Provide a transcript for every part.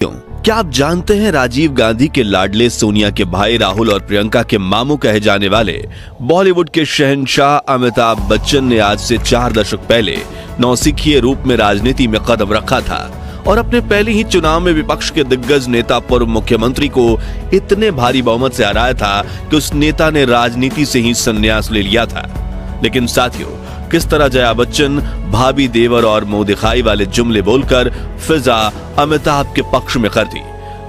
क्या आप जानते हैं राजीव गांधी के लाडले सोनिया के भाई राहुल और प्रियंका के मामू कहे जाने वाले बॉलीवुड के शहंशाह अमिताभ बच्चन ने आज से 4 दशक पहले नौसिखिए रूप में राजनीति में कदम रखा था और अपने पहले ही चुनाव में विपक्ष के दिग्गज नेता पूर्व मुख्यमंत्री को इतने भारी बहुमत से हराया था कि उस नेता ने राजनीति से ही संन्यास ले लिया था। लेकिन साथियों, किस तरह जया बच्चन भाभी देवर और मुंह दिखाई वाले जुमले बोलकर फिजा अमिताभ के पक्ष में कर दी,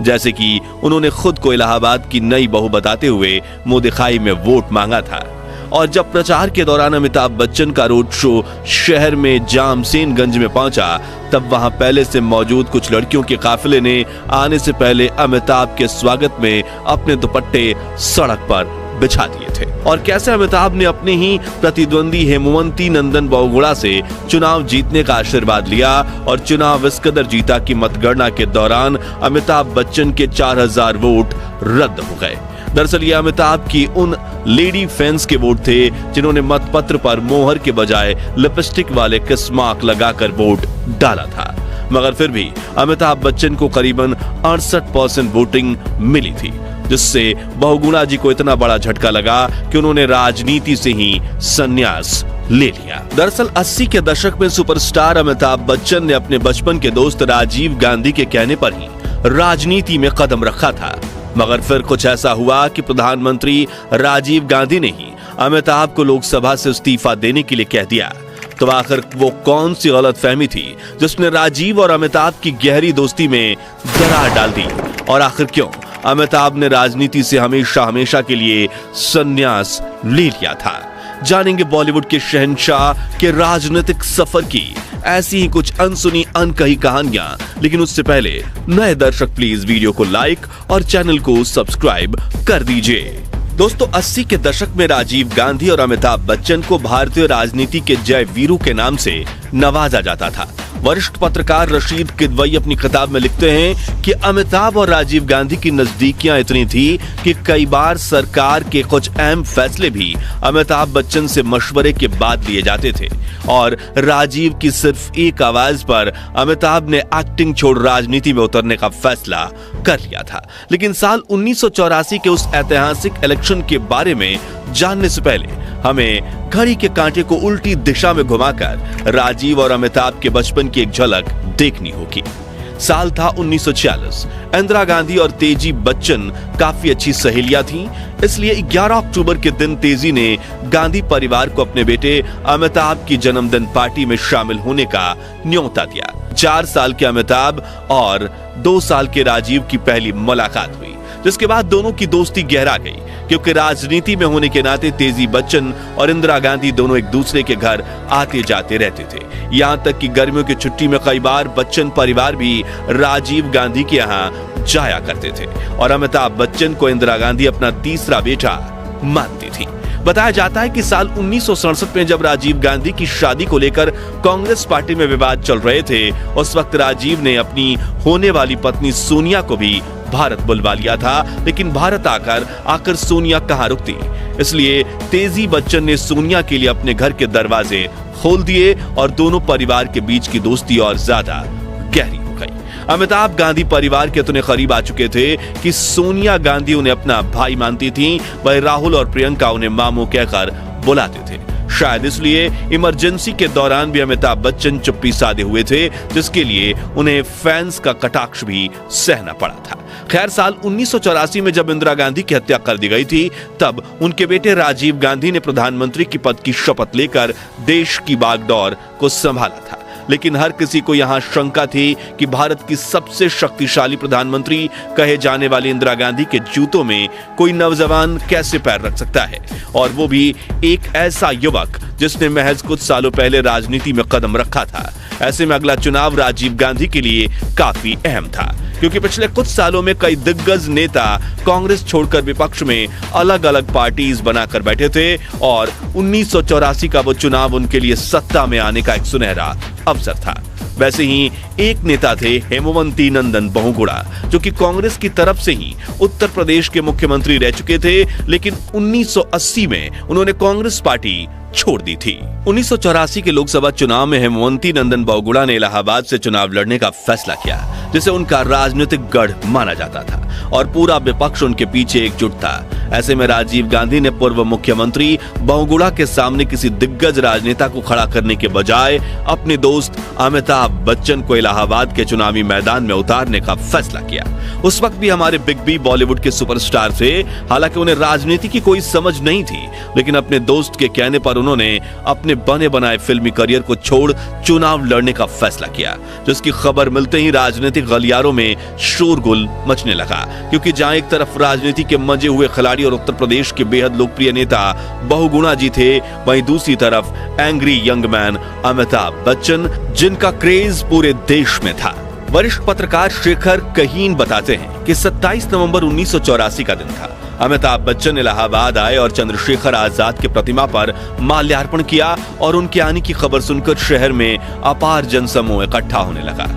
जैसे कि उन्होंने खुद को इलाहाबाद की नई बहू बताते हुए मुंह दिखाई में वोट मांगा था। और जब प्रचार के दौरान अमिताभ बच्चन का रोड शो शहर में जामसेनगंज में पहुंचा, तब वहां पहले से मौजूद कुछ लड़कियों के काफिले ने आने से पहले अमिताभ के स्वागत में अपने दुपट्टे सड़क पर बिछा दिए थे। और कैसे अमिताभ ने अपने ही प्रतिद्वंदी हेमवंती नंदन बहुगुणा से चुनाव जीतने का आशीर्वाद लिया और चुनाव इस कदर जीता कि मतगणना के दौरान अमिताभ बच्चन के 4000 वोट रद्द हो गए। दरअसल ये अमिताभ की उन लेडी फैंस के वोट थे जिन्होंने मतपत्र पर मोहर के बजाय लिपस्टिक वाले किस मार्क लगाकर वोट डाला था, मगर फिर भी अमिताभ बच्चन को करीबन 68% वोटिंग मिली थी, जिससे बहुगुणा जी को इतना बड़ा झटका लगा कि उन्होंने राजनीति से ही संन्यास ले लिया। दरअसल 80 के दशक में सुपरस्टार अमिताभ बच्चन ने अपने बचपन के दोस्त राजीव गांधी के कहने पर ही राजनीति में कदम रखा था, मगर फिर कुछ ऐसा हुआ कि प्रधानमंत्री राजीव गांधी ने ही अमिताभ को लोकसभा से इस्तीफा देने के लिए कह दिया। तो आखिर वो कौन सी गलतफहमी थी जिसने राजीव और अमिताभ की गहरी दोस्ती में दरार डाल दी, और आखिर क्यों अमिताभ ने राजनीति से हमेशा हमेशा के लिए संन्यास ले लिया था? जानेंगे बॉलीवुड के शहंशाह के राजनीतिक सफर की ऐसी ही कुछ अनसुनी अनकही कहानियां। लेकिन उससे पहले नए दर्शक प्लीज वीडियो को लाइक और चैनल को सब्सक्राइब कर दीजिए। दोस्तों, 80 के दशक में राजीव गांधी और अमिताभ बच्चन को भारतीय राजनीति के जय वीरू के नाम से नवाजा जाता था। वरिष्ठ पत्रकार रशीद किदवई अपनी किताब में लिखते हैं कि अमिताभ और राजीव गांधी की नजदीकियां इतनी थी कि कई बार सरकार के कुछ अहम फैसले भी अमिताभ बच्चन से मशवरे के बाद लिए जाते थे, और राजीव की सिर्फ एक आवाज पर अमिताभ ने एक्टिंग छोड़ राजनीति में उतरने का फैसला कर लिया था। लेकिन साल 1984 के उस ऐतिहासिक इलेक्शन के बारे में जानने से पहले हमें घड़ी के कांटे को उल्टी दिशा में घुमाकर राजीव और अमिताभ के बचपन की एक झलक देखनी होगी। साल था 1946। इंदिरा गांधी और तेजी बच्चन काफी अच्छी सहेलियां थीं, इसलिए 11 अक्टूबर के दिन तेजी ने गांधी परिवार को अपने बेटे अमिताभ की जन्मदिन पार्टी में शामिल होने का न्योता दिया। 4 साल के अमिताभ और 2 साल के राजीव की पहली मुलाकात हुई, जिसके बाद दोनों की दोस्ती गहरा गई, क्योंकि राजनीति में होने के नाते तेजी बच्चन और इंदिरा गांधी दोनों एक दूसरे के घर आते जाते रहते थे। यहाँ तक कि गर्मियों की छुट्टी में कई बार बच्चन परिवार भी राजीव गांधी के यहाँ जाया करते थे, और अमिताभ बच्चन को इंदिरा गांधी अपना तीसरा बेटा मानती थी। बताया जाता है कि साल 1967 में जब राजीव गांधी की शादी को लेकर कांग्रेस पार्टी में विवाद चल रहे थे, उस वक्त राजीव ने अपनी होने वाली पत्नी सोनिया को भी भारत बुलवा लिया था। लेकिन भारत आकर सोनिया कहाँ रुकती, इसलिए तेजी बच्चन ने सोनिया के लिए अपने घर के दरवाजे खोल दिए और दोनों परिवार के बीच की दोस्ती और ज्यादा गहरी हो गई। अमिताभ गांधी परिवार के इतने करीब आ चुके थे कि सोनिया गांधी उन्हें अपना भाई मानती थीं, वही राहुल और प्रियंका उन्हें मामू कहकर बुलाते थे। शायद इसलिए इमरजेंसी के दौरान भी अमिताभ बच्चन चुप्पी साधे हुए थे, जिसके लिए उन्हें फैंस का कटाक्ष भी सहना पड़ा था। खैर, साल 1984 में जब इंदिरा गांधी की हत्या कर दी गई थी, तब उनके बेटे राजीव गांधी ने प्रधानमंत्री की पद की शपथ लेकर देश की बागडोर को संभाला था। लेकिन हर किसी को यहाँ शंका थी कि भारत की सबसे शक्तिशाली प्रधानमंत्री कहे जाने वाली इंदिरा गांधी के जूतों में कोई नौजवान कैसे पैर रख सकता है, और वो भी एक ऐसा युवक जिसने महज कुछ सालों पहले राजनीति में कदम रखा था। ऐसे में अगला चुनाव राजीव गांधी के लिए काफी अहम था, क्योंकि पिछले कुछ सालों में कई दिग्गज नेता कांग्रेस छोड़कर विपक्ष में अलग अलग पार्टीज बनाकर बैठे थे, और 1984 का वो चुनाव उनके लिए सत्ता में आने का एक सुनहरा अवसर था। वैसे ही एक नेता थे हेमवंती नंदन बहुगुणा, जो कि कांग्रेस की तरफ से ही उत्तर प्रदेश के मुख्यमंत्री रह चुके थे, लेकिन 1980 में उन्होंने कांग्रेस पार्टी छोड़ दी थी। 1984 के लोकसभा चुनाव में हेमवंती नंदन बहुगुणा ने इलाहाबाद से चुनाव लड़ने का फैसला किया, जिसे उनका राजनीतिक गढ़ माना जाता था और पूरा विपक्ष उनके पीछे एकजुट था। ऐसे में राजीव गांधी ने पूर्व मुख्यमंत्री बहुगुणा के सामने किसी दिग्गज राजनेता को खड़ा करने के बजाय अपने दोस्त अमिताभ बच्चन को इलाहाबाद के चुनावी मैदान में उतारने का फैसला किया। उस वक्त भी हमारे बिग बी बॉलीवुड के सुपरस्टार थे। हालांकि उन्हें राजनीति की कोई समझ नहीं थी, लेकिन अपने दोस्त के कहने पर उन्होंने अपने बने बनाए फिल्मी करियर को छोड़ चुनाव लड़ने का फैसला किया, जिसकी खबर मिलते ही राजनीतिक गलियारों में शोरगुल मचने लगा। क्योंकि जहां एक तरफ राजनीति के मजे हुए खिलाड़ी और उत्तर प्रदेश के बेहद लोकप्रिय नेता बहुगुणा जी थे, वहीं दूसरी तरफ angry young man Amitabh Bachchan, जिनका क्रेज पूरे देश में था। वरिष्ठ पत्रकार शेखर कहीन बताते हैं कि 27 नवंबर 1984 का दिन था। अमिताभ बच्चन इलाहाबाद आए और चंद्रशेखर आजाद की प्रतिमा पर माल्यार्पण किया और उनके आने की खबर सुनकर शहर में अपार जनसमूह इकट्ठा होने लगा।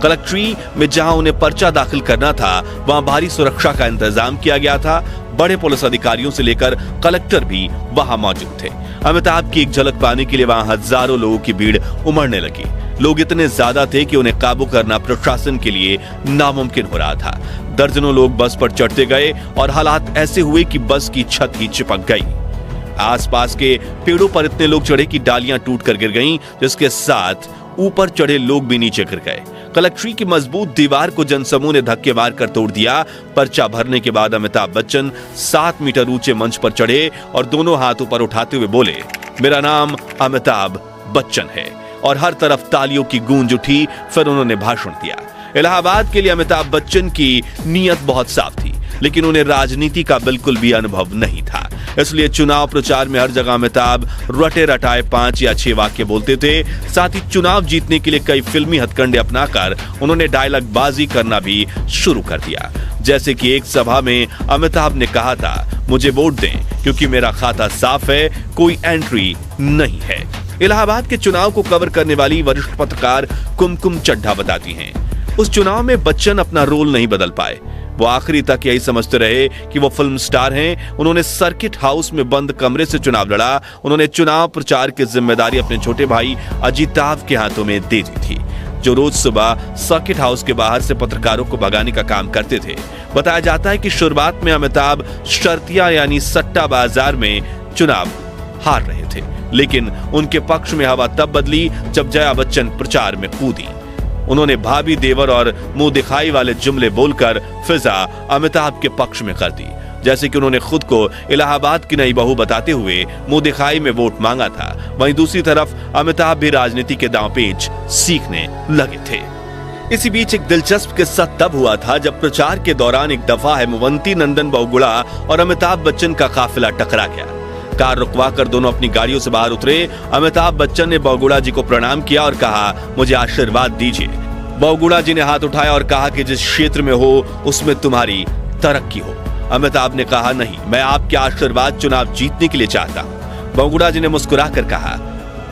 कलेक्ट्री में जहां उन्हें पर्चा दाखिल करना था, वहां भारी सुरक्षा का इंतजाम किया गया था। बड़े पुलिस अधिकारियों से लेकर कलेक्टर भी वहां मौजूद थे। अमिताभ की एक झलक पाने के लिए वहां हजारों लोगों की भीड़ उमड़ने लगी। लोग इतने ज्यादा थे कि उन्हें काबू करना प्रशासन के लिए नामुमकिन हो रहा था। दर्जनों लोग बस पर चढ़ते गए और हालात ऐसे हुए कि बस की छत ही चिपक गई। आसपास के पेड़ों पर इतने लोग चढ़े कि डालियां टूटकर गिर गईं, जिसके साथ ऊपर चढ़े लोग भी नीचे गिर गए। कलेक्ट्री की मजबूत दीवार को जनसमूह ने धक्के मारकर तोड़ दिया। पर्चा भरने के बाद अमिताभ बच्चन 7 मीटर ऊंचे मंच पर चढ़े और दोनों हाथ ऊपर उठाते हुए बोले, मेरा नाम अमिताभ बच्चन है, और हर तरफ तालियों की गूंज उठी। फिर उन्होंने भाषण दिया। इलाहाबाद के लिए अमिताभ बच्चन की नीयत बहुत साफ थी, लेकिन उन्हें राजनीति का बिल्कुल भी अनुभव नहीं था। इसलिए चुनाव प्रचार में हर जगह अमिताभ रटे रटाए 5 या 6 वाक्य बोलते थे। साथ ही चुनाव जीतने के लिए कई फिल्मी हथकंडे अपनाकर उन्होंने डायलॉग बाजी करना भी शुरू कर दिया। जैसे कि एक सभा में अमिताभ ने कहा था, मुझे वोट दें क्योंकि मेरा खाता साफ है, कोई एंट्री नहीं है। इलाहाबाद के चुनाव को कवर करने वाली वरिष्ठ पत्रकार कुमकुम चड्ढा बताती हैं, उस चुनाव में बच्चन अपना रोल नहीं बदल पाए। वो आखिरी तक यही समझते रहे कि वो फिल्म स्टार हैं। उन्होंने सर्किट हाउस में बंद कमरे से चुनाव लड़ा। उन्होंने चुनाव प्रचार की जिम्मेदारी अपने छोटे भाई अजिताभ के हाथों में दे दी थी, जो रोज सुबह सर्किट हाउस के बाहर से पत्रकारों को भगाने का काम करते थे। बताया जाता है कि शुरुआत में अमिताभ शर्तिया यानी सट्टा बाजार में चुनाव हार रहे थे, लेकिन उनके पक्ष में हवा तब बदली जब जया बच्चन प्रचार में कूदी। उन्होंने भाभी देवर और मुंह दिखाई वाले जुमले बोलकर फिजा अमिताभ के पक्ष में कर दी। जैसे कि उन्होंने खुद को इलाहाबाद की नई बहू बताते हुए मुंह दिखाई में वोट मांगा था। वहीं दूसरी तरफ अमिताभ भी राजनीति के दांवपेच सीखने लगे थे। इसी बीच एक दिलचस्प किस्सा तब हुआ था जब प्रचार के दौरान एक दफा हेमवंती नंदन बहुगुणा और अमिताभ बच्चन का काफिला टकरा गया। कार रुकवाकर दोनों अपनी गाड़ियों से बाहर उतरे। अमिताभ बच्चन ने बहुगुणा जी को प्रणाम किया और कहा, मुझे आशीर्वाद दीजिए। बहुगुणा जी ने हाथ उठाया और कहा कि जिस क्षेत्र में हो उसमें तुम्हारी तरक्की हो। अमिताभ ने कहा, नहीं, मैं आपके आशीर्वाद चुनाव जीतने के लिए चाहता हूं। बहुगुणा जी ने मुस्कुराकर कहा,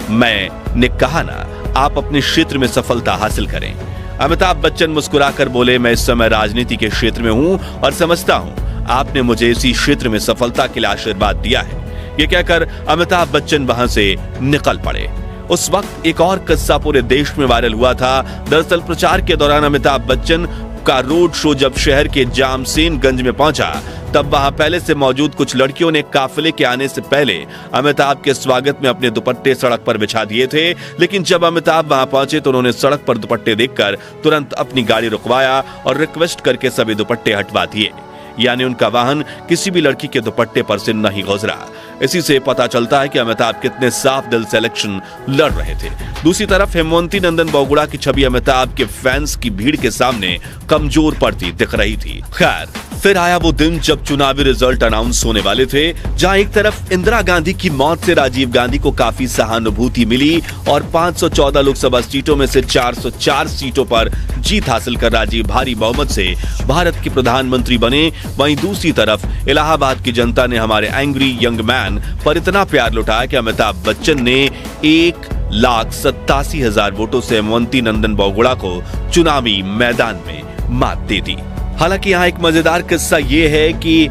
मैंने कहा ना, आप अपने क्षेत्र में सफलता हासिल करें। अमिताभ बच्चन मुस्कुराकर बोले, मैं इस समय राजनीति के क्षेत्र में हूं और समझता हूं आपने मुझे इसी क्षेत्र में सफलता के लिए आशीर्वाद दिया है। ये कहकर अमिताभ बच्चन वहां से निकल पड़े। उस वक्त एक और किस्सा पूरे देश में वायरल हुआ था। दरअसल प्रचार के दौरान अमिताभ बच्चन का रोड शो जब शहर के जामसेनगंज में पहुंचा, तब वहां पहले से मौजूद कुछ लड़कियों ने काफिले के आने से पहले अमिताभ के स्वागत में अपने दुपट्टे सड़क पर बिछा दिए थे। लेकिन जब अमिताभ वहां पहुंचे तो उन्होंने सड़क पर दुपट्टे देखकर तुरंत अपनी गाड़ी रुकवाया और रिक्वेस्ट करके सभी दुपट्टे हटवा दिए। यानी उनका वाहन किसी भी लड़की के दुपट्टे पर से नहीं गुजरा। इसी से पता चलता है कि अमिताभ कितने साफ दिल से इलेक्शन लड़ रहे थे। दूसरी तरफ हेमवंती नंदन बहुगुणा की छवि अमिताभ के फैंस की भीड़ के सामने कमजोर पड़ती दिख रही थी। खैर, फिर आया वो दिन जब चुनावी रिजल्ट अनाउंस होने वाले थे, जहां एक तरफ इंदिरा गांधी की मौत से राजीव गांधी को काफी सहानुभूति मिली और 514 लोकसभा सीटों में से 404 सीटों पर जीत हासिल कर राजीव भारी बहुमत से भारत के प्रधानमंत्री बने। वहीं दूसरी तरफ इलाहाबाद की जनता ने हमारे एंग्री यंग मैन पर इतना प्यार लुटाया कि अमिताभ बच्चन ने 1,87,000 वोटों से हेमवंती नंदन बहुगुणा को चुनावी मैदान में मात दे दी। हालांकि यहाँ एक मजेदार किस्सा ये है कि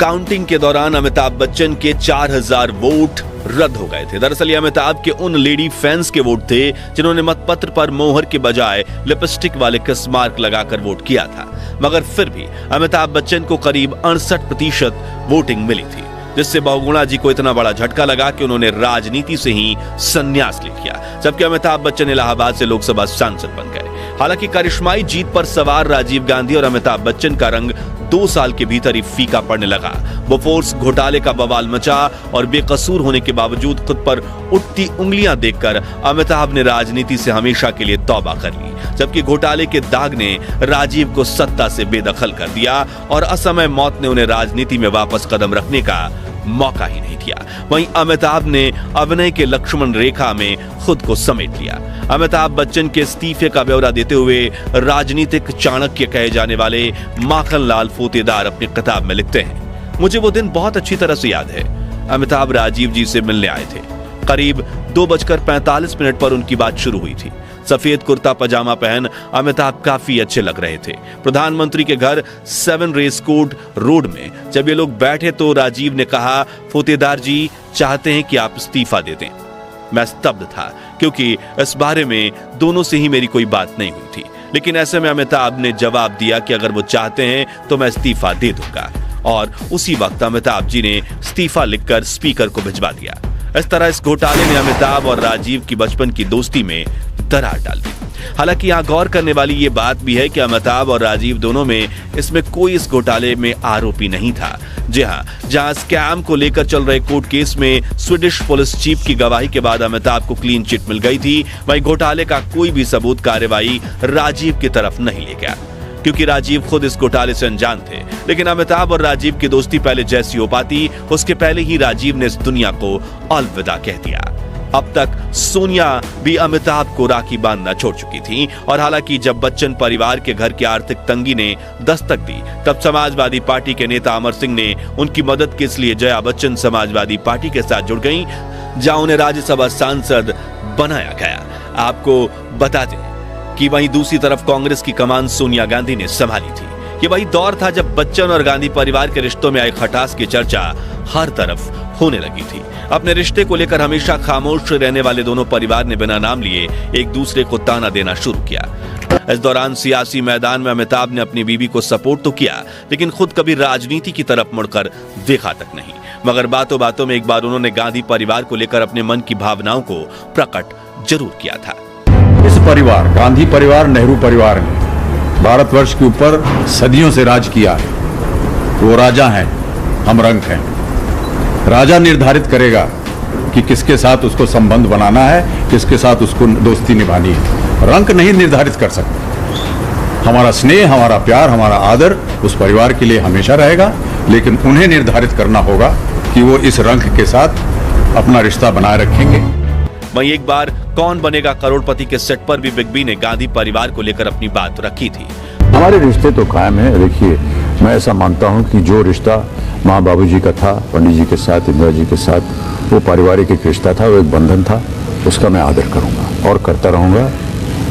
काउंटिंग के दौरान अमिताभ बच्चन के 4,000 वोट रद्द हो गए थे। दरअसल ये अमिताभ के उन लेडी फैंस के वोट थे जिन्होंने मतपत्र पर मोहर के बजाय लिपस्टिक वाले किस मार्क लगाकर वोट किया था, मगर फिर भी अमिताभ बच्चन को करीब 68% वोटिंग मिली थी, जिससे बहुगुणा जी को इतना बड़ा झटका लगा कि उन्होंने राजनीति से ही संन्यास ले लिया, जबकि अमिताभ बच्चन इलाहाबाद से लोकसभा सांसद बन गए। हालांकि करिश्माई जीत पर सवार राजीव गांधी और अमिताभ बच्चन का रंग 2 साल के भीतर ही फीका पड़ने लगा। बोफोर्स घोटाले का बवाल मचा और बेकसूर होने के बावजूद खुद पर उठती उंगलियां देखकर अमिताभ ने राजनीति से हमेशा के लिए तौबा कर ली, जबकि घोटाले के दाग ने राजीव को सत्ता से बेदखल कर दिया और असमय मौत ने उन्हें राजनीति में वापस कदम रखने का मौका ही नहीं दिया। वहीं अमिताभ ने अभिनय के लक्ष्मण रेखा में खुद को समेट लिया। अमिताभ बच्चन के इस्तीफे का ब्यौरा देते हुए राजनीतिक चाणक्य कहे जाने वाले माखनलाल फोतेदार अपनी किताब में लिखते हैं, मुझे वो दिन बहुत अच्छी तरह से याद है। अमिताभ राजीव जी से मिलने आए थे। करीब 2:45 पर उनकी बात शुरू हुई थी। सफेद कुर्ता पजामा पहन अमिताभ काफी अच्छे लग रहे थे। प्रधानमंत्री के घर 7 रेस कोर्ट रोड में जब ये लोग बैठे तो राजीव ने कहा, फोतेदार जी चाहते हैं कि आप इस्तीफा दे दें। मैं स्तब्ध था क्योंकि इस बारे में दोनों से ही मेरी कोई बात नहीं हुई थी, लेकिन ऐसे में अमिताभ ने जवाब दिया कि अगर वो चाहते हैं तो मैं इस्तीफा दे दूंगा, और उसी वक्त अमिताभ जी ने इस्तीफा लिखकर स्पीकर को भिजवा दिया। इस तरह इस घोटाले ने अमिताभ और राजीव की बचपन की दोस्ती में दरार डाल दी। हालांकि यहाँ गौर करने वाली ये बात भी है कि अमिताभ और राजीव दोनों में इसमें कोई इस घोटाले में आरोपी नहीं था। जी हाँ, जहाँ स्कैम को लेकर चल रहे कोर्ट केस में स्वीडिश पुलिस चीफ की गवाही के बाद अमिताभ को क्लीन चिट मिल गई थी, वहीं घोटाले का कोई भी सबूत कार्रवाई राजीव की तरफ नहीं ले गया, क्योंकि राजीव खुद इस घोटाले से अनजान थे। लेकिन अमिताभ और राजीव की दोस्ती पहले जैसी हो पाती, उसके पहले ही राजीव ने इस दुनिया को अलविदा कह दिया। अब तक सोनिया भी अमिताभ को राखी बांधना छोड़ चुकी थी, और हालांकि जब बच्चन परिवार के घर की आर्थिक तंगी ने दस्तक दी, तब समाजवादी पार्टी के नेता अमर सिंह ने उनकी मदद के लिए जया बच्चन समाजवादी पार्टी के साथ जुड़ गईं, जहां उन्हें राज्यसभा सांसद बनाया गया। आपको बता दें कि वहीं दूसरी तरफ कांग्रेस की कमान सोनिया गांधी ने संभाली थी। ये वही दौर था जब बच्चन और गांधी परिवार के रिश्तों में आई खटास की चर्चा हर तरफ होने लगी थी। अपने रिश्ते को लेकर हमेशा खामोश रहने वाले दोनों परिवार ने बिना नाम लिए एक दूसरे को ताना देना शुरू किया। इस दौरान सियासी मैदान में अमिताभ ने अपनी बीवी को सपोर्ट तो किया, लेकिन खुद कभी राजनीति की तरफ मुड़कर देखा तक नहीं। मगर बातों बातों में एक बार उन्होंने गांधी परिवार को लेकर अपने मन की भावनाओं को प्रकट जरूर किया था। इस परिवार, गांधी परिवार, नेहरू परिवार ने भारतवर्ष के ऊपर सदियों से राज किया है। वो राजा हैं, हम रंक हैं। राजा निर्धारित करेगा कि किसके साथ उसको संबंध बनाना है, किसके साथ उसको दोस्ती निभानी है। रंक नहीं निर्धारित कर सकते। हमारा स्नेह, हमारा प्यार, हमारा आदर उस परिवार के लिए हमेशा रहेगा, लेकिन उन्हें निर्धारित करना होगा कि वो इस रंक के साथ अपना रिश्ता बनाए रखेंगे। वहीं एक बार कौन बनेगा करोड़पति के सेट पर भी बिग बी ने गांधी परिवार को लेकर अपनी बात रखी थी। हमारे रिश्ते तो कायम है। देखिए, मैं ऐसा मानता हूं कि जो रिश्ता माँ बाबूजी का था, पंडित जी के साथ, इंदिरा जी के साथ, वो पारिवारिक एक रिश्ता था, वो एक बंधन था, उसका मैं आदर करूंगा और करता रहूंगा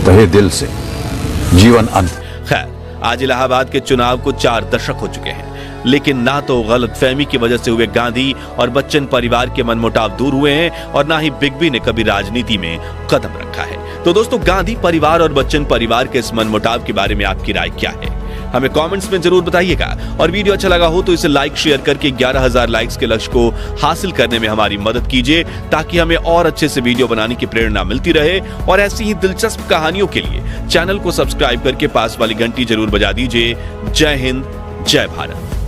तहे दिल से, जीवन अंत। खैर, आज इलाहाबाद के चुनाव को 4 दशक हो चुके हैं, लेकिन ना तो गलतफहमी की वजह से हुए गांधी और बच्चन परिवार के मनमुटाव दूर हुए हैं, और ना ही बिग बी ने कभी राजनीति में कदम रखा है। तो दोस्तों, गांधी परिवार और बच्चन परिवार के इस मनमुटाव के बारे में आपकी राय क्या है? हमें कमेंट्स में जरूर बताइएगा, और वीडियो अच्छा लगा हो तो इसे लाइक शेयर करके 11,000 लाइक्स के लक्ष्य को हासिल करने में हमारी मदद कीजिए, ताकि हमें और अच्छे से वीडियो बनाने की प्रेरणा मिलती रहे। और ऐसी ही दिलचस्प कहानियों के लिए चैनल को सब्सक्राइब करके पास वाली घंटी जरूर बजा दीजिए। जय हिंद, जय भारत।